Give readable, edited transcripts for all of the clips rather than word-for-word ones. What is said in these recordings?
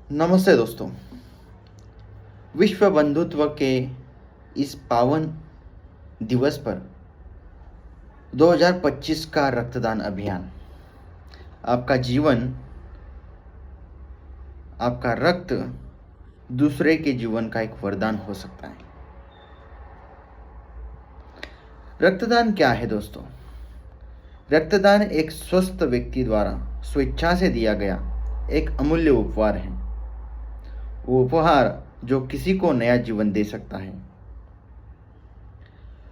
नमस्ते दोस्तों। विश्व बंधुत्व के इस पावन दिवस पर 2025 का रक्तदान अभियान, आपका जीवन, आपका रक्त दूसरे के जीवन का एक वरदान हो सकता है। रक्तदान क्या है दोस्तों? रक्तदान एक स्वस्थ व्यक्ति द्वारा स्वेच्छा से दिया गया एक अमूल्य उपहार है। वो उपहार जो किसी को नया जीवन दे सकता है।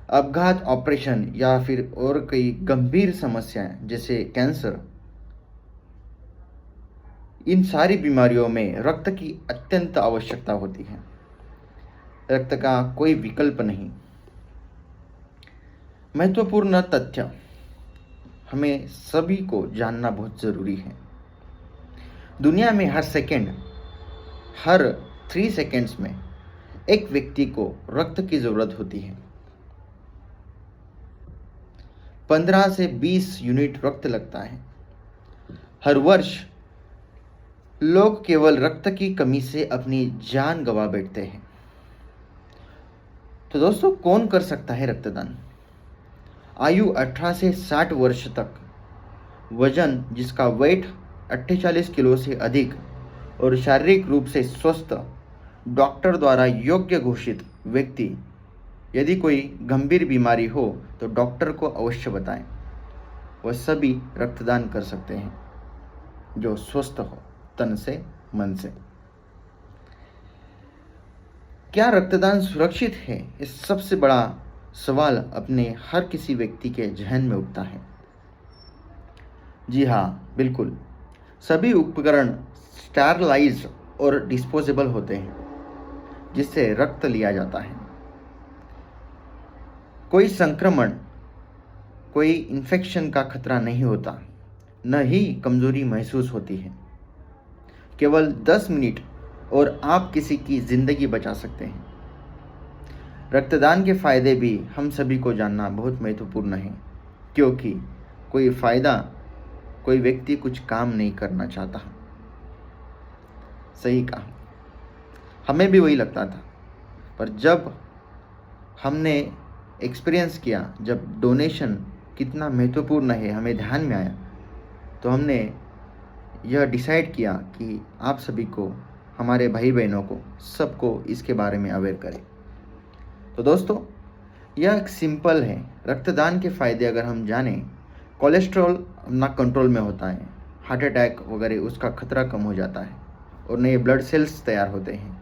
अपघात, ऑपरेशन या फिर और कई गंभीर समस्याएं जैसे कैंसर, इन सारी बीमारियों में रक्त की अत्यंत आवश्यकता होती है। रक्त का कोई विकल्प नहीं। महत्वपूर्ण तथ्य हमें सभी को जानना बहुत जरूरी है। दुनिया में हर 3 सेकेंड्स में एक व्यक्ति को रक्त की जरूरत होती है। 15 से 20 यूनिट रक्त लगता है। हर वर्ष लोग केवल रक्त की कमी से अपनी जान गंवा बैठते हैं। तो दोस्तों, कौन कर सकता है रक्तदान? आयु 18 से 60 वर्ष तक, वजन जिसका वेट 48 किलो से अधिक और शारीरिक रूप से स्वस्थ, डॉक्टर द्वारा योग्य घोषित व्यक्ति। यदि कोई गंभीर बीमारी हो तो डॉक्टर को अवश्य बताएं। वह सभी रक्तदान कर सकते हैं जो स्वस्थ हो तन से मन से। क्या रक्तदान सुरक्षित है? इस सबसे बड़ा सवाल अपने हर किसी व्यक्ति के जहन में उठता है। जी हाँ, बिल्कुल। सभी उपकरण स्टेरलाइज और डिस्पोजेबल होते हैं जिससे रक्त लिया जाता है। कोई संक्रमण, कोई इन्फेक्शन का खतरा नहीं होता, न ही कमजोरी महसूस होती है। केवल 10 मिनट और आप किसी की जिंदगी बचा सकते हैं। रक्तदान के फायदे भी हम सभी को जानना बहुत महत्वपूर्ण है, क्योंकि कोई व्यक्ति कुछ काम नहीं करना चाहता। सही कहा, हमें भी वही लगता था, पर जब हमने एक्सपीरियंस किया, जब डोनेशन कितना महत्वपूर्ण है हमें ध्यान में आया, तो हमने यह डिसाइड किया कि आप सभी को, हमारे भाई बहनों को, सबको इसके बारे में अवेयर करें। तो दोस्तों, यह एक सिंपल है। रक्तदान के फायदे अगर हम जानें, कोलेस्ट्रॉल अपना कंट्रोल में होता है, हार्ट अटैक वगैरह उसका खतरा कम हो जाता है और नए ब्लड सेल्स तैयार होते हैं।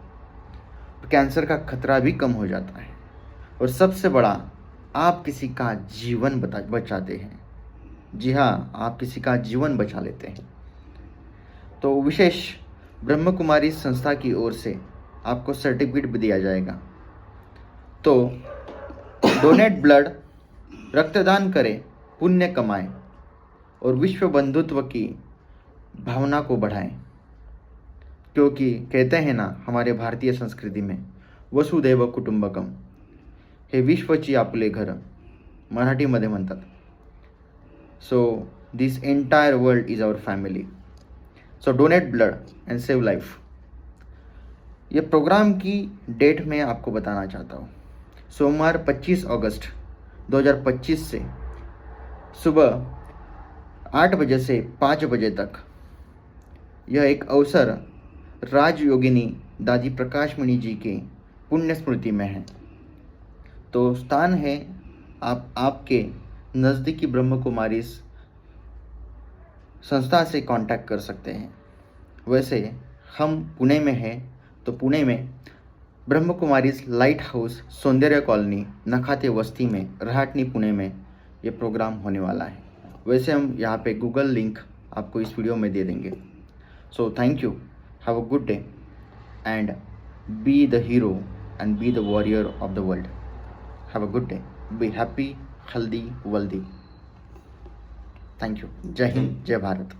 कैंसर का खतरा भी कम हो जाता है और सबसे बड़ा, आप किसी का जीवन बचाते हैं। जी हाँ, आप किसी का जीवन बचा लेते हैं। तो विशेष ब्रह्म कुमारी संस्था की ओर से आपको सर्टिफिकेट भी दिया जाएगा। तो डोनेट ब्लड, रक्तदान करें, पुण्य कमाएं और विश्व बंधुत्व की भावना को बढ़ाएं। क्योंकि कहते हैं ना, हमारे भारतीय संस्कृति में वसुदैव कुटुंबकम, हे विश्वची आपले घर, मराठीमध्ये म्हणतात। So this entire world is our family. So donate blood and save life. ये प्रोग्राम की डेट मैं आपको बताना चाहता हूँ। सोमवार 25 अगस्त 2025 से सुबह 8 बजे से 5 बजे तक यह एक अवसर राजयोगिनी दादी प्रकाशमणि जी की पुण्य स्मृति में है। तो स्थान है आपके नज़दीकी ब्रह्म कुमारी संस्था से कांटेक्ट कर सकते हैं। वैसे हम पुणे में हैं, तो पुणे में ब्रह्म कुमारीज लाइट हाउस, सौंदर्य कॉलोनी, नखाते वस्ती में, रहाटनी, पुणे में ये प्रोग्राम होने वाला है। वैसे हम यहाँ पे गूगल लिंक आपको इस वीडियो में दे देंगे। So thank you, have a good day and be the hero and be the warrior of the world. Have a good day, be happy, healthy, wealthy. Thank you. जय हिंद, जय भारत।